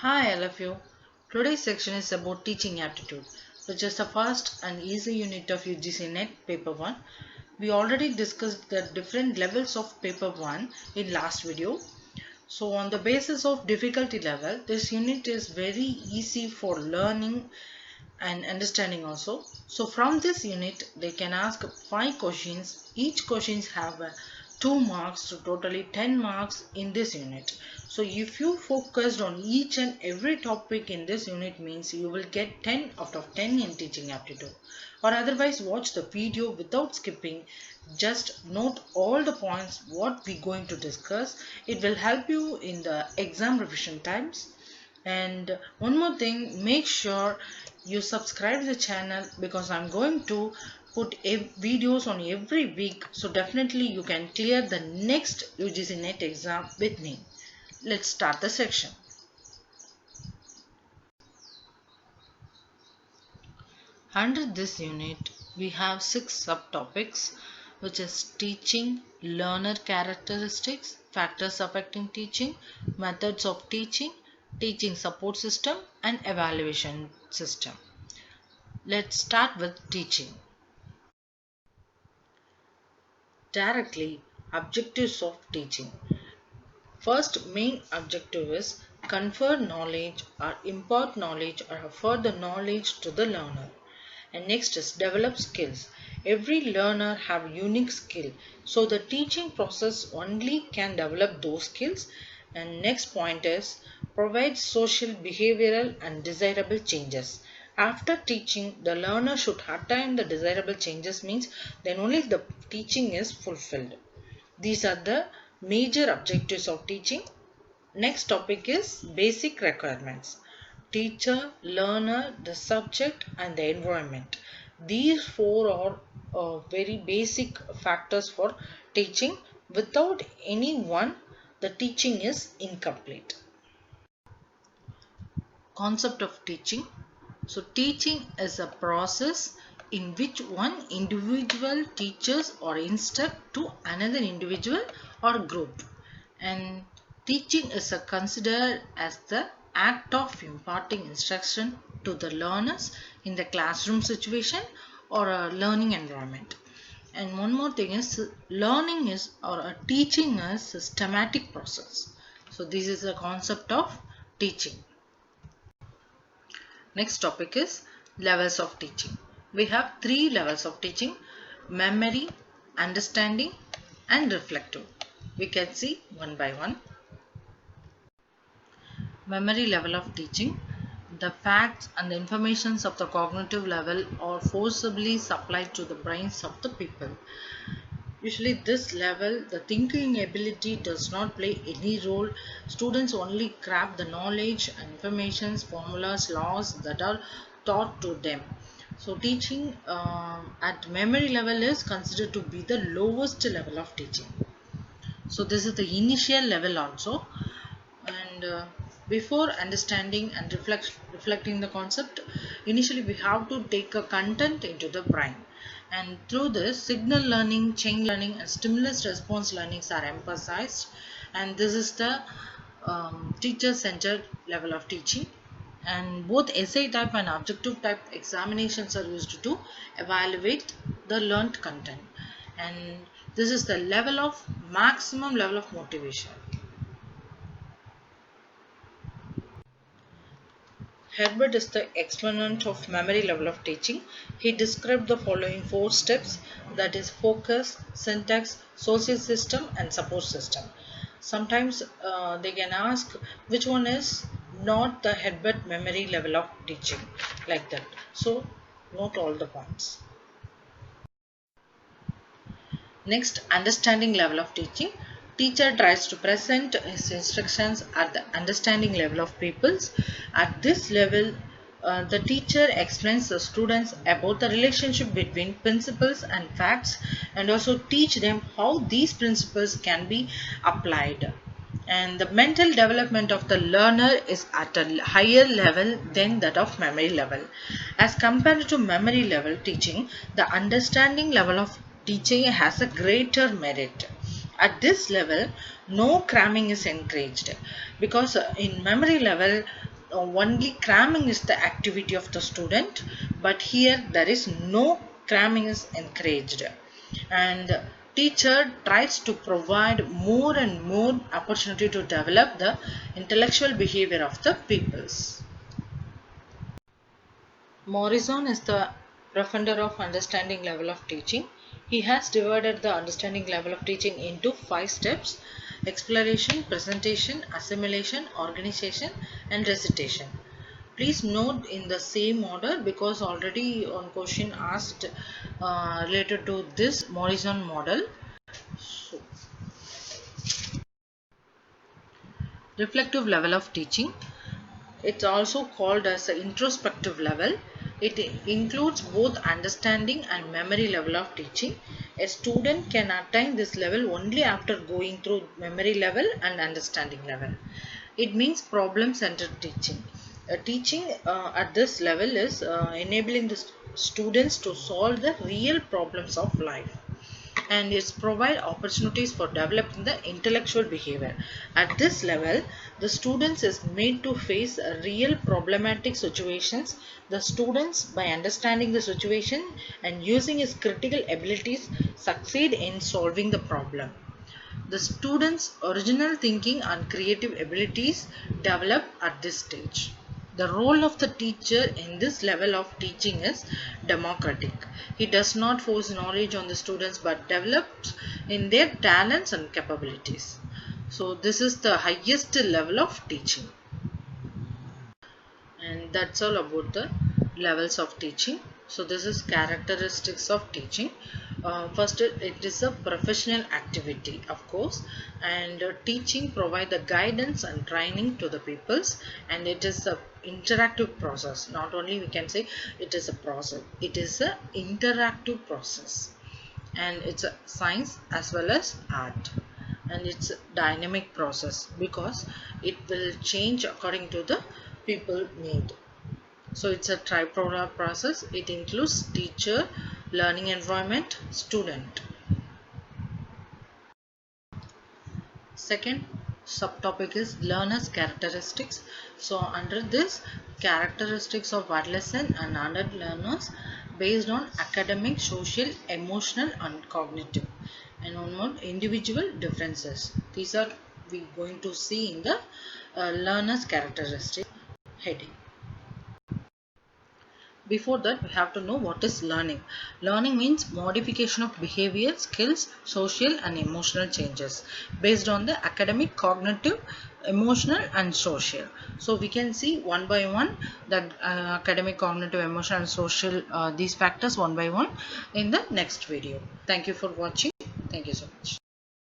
Hi, I love you. Today's section is about teaching aptitude, which is the first and easy unit of UGC NET Paper 1. We already discussed the different levels of Paper 1 in last video. So on the basis of difficulty level, this unit is very easy for learning and understanding also. So from this unit, they can ask 5 questions. Each questions have 2 marks, so totally 10 marks in this unit. So if you focused on each and every topic in this unit means you will get 10 out of 10 in teaching aptitude. Or otherwise watch the video without skipping. Just note all the points what we going to discuss. It will help you in the exam revision times. And one more thing, make sure you subscribe the channel because I'm going to put videos on every week, so definitely you can clear the next UGC NET exam with me. Let's start the section. Under this unit we have 6 subtopics, which is teaching, learner characteristics, factors affecting teaching, methods of teaching, teaching support system and evaluation system. Let's start with teaching. Directly, objectives of teaching. First main objective is confer knowledge or impart knowledge or offer the knowledge to the learner. And next is develop skills. Every learner have unique skill, so the teaching process only can develop those skills. And next point is provide social, behavioral and desirable changes. After teaching, the learner should attain the desirable changes, means then only the teaching is fulfilled. These are the major objectives of teaching. Next topic is basic requirements. Teacher, learner, the subject and the environment. These four are very basic factors for teaching. Without any one, the teaching is incomplete. Concept of teaching. So teaching is a process in which one individual teaches or instruct to another individual or group. And teaching is considered as the act of imparting instruction to the learners in the classroom situation or a learning environment. And one more thing is learning is or a teaching is systematic process. So this is the concept of teaching. Next topic is levels of teaching. We have 3 levels of teaching: memory, understanding and reflective. We can see one by one. Memory level of teaching. The facts and the informations of the cognitive level are forcibly supplied to the brains of the people. Usually this level, the thinking ability does not play any role. Students only grab the knowledge, informations, formulas, laws that are taught to them. So teaching at memory level is considered to be the lowest level of teaching. So this is the initial level also. And before understanding and reflecting the concept, initially we have to take a content into the brain, and through this signal learning, chain learning and stimulus response learnings are emphasized. And this is the teacher centered level of teaching. And both essay type and objective type examinations are used to evaluate the learned content. And this is the level of maximum level of motivation. Herbert is the exponent of memory level of teaching. He described the following 4 steps, that is focus, syntax, social system and support system. Sometimes they can ask which one is not the Herbert memory level of teaching, like that. So note all the points. Next, understanding level of teaching. Teacher tries to present his instructions at the understanding level of pupils. At this level, the teacher explains the students about the relationship between principles and facts, and also teach them how these principles can be applied. And the mental development of the learner is at a higher level than that of memory level. As compared to memory level teaching, the understanding level of teaching has a greater merit. At this level, no cramming is encouraged because in memory level, only cramming is the activity of the student, but here there is no cramming is encouraged, and teacher tries to provide more and more opportunity to develop the intellectual behavior of the pupils. Morrison is the profounder of understanding level of teaching. He has divided the understanding level of teaching into 5 steps: exploration, presentation, assimilation, organization, and recitation. Please note in the same order because already on question asked related to this Morrison model. So, reflective level of teaching. It's also called as an introspective level. It includes both understanding and memory level of teaching. A student can attain this level only after going through memory level and understanding level. It means problem-centered teaching. Teaching at this level is enabling the students to solve the real problems of life, and it's provide opportunities for developing the intellectual behavior. At this level, the students is made to face real problematic situations. The students, by understanding the situation and using his critical abilities, succeed in solving the problem. The students' original thinking and creative abilities develop at this stage. The role of the teacher in this level of teaching is democratic. He does not force knowledge on the students but develops in their talents and capabilities. So this is the highest level of teaching. And that's all about the levels of teaching. So this is characteristics of teaching. First, it is a professional activity, of course, and teaching provide the guidance and training to the pupils, and it is a interactive process. Not only we can say it is a process, it is a interactive process, and it's a science as well as art, and it's a dynamic process because it will change according to the people need. So it's a tripolar process. It includes teacher, learning environment, student. Second subtopic is learners characteristics. So under this, characteristics of adolescent and adult learners based on academic, social, emotional and cognitive, and one more individual differences. These are we going to see in the learners characteristics heading. Before that, we have to know what is learning. Learning means modification of behavior, skills, social and emotional changes based on the academic, cognitive, emotional and social. So we can see one by one that academic, cognitive, emotional and social, these factors one by one in the next video. Thank you for watching. Thank you so much.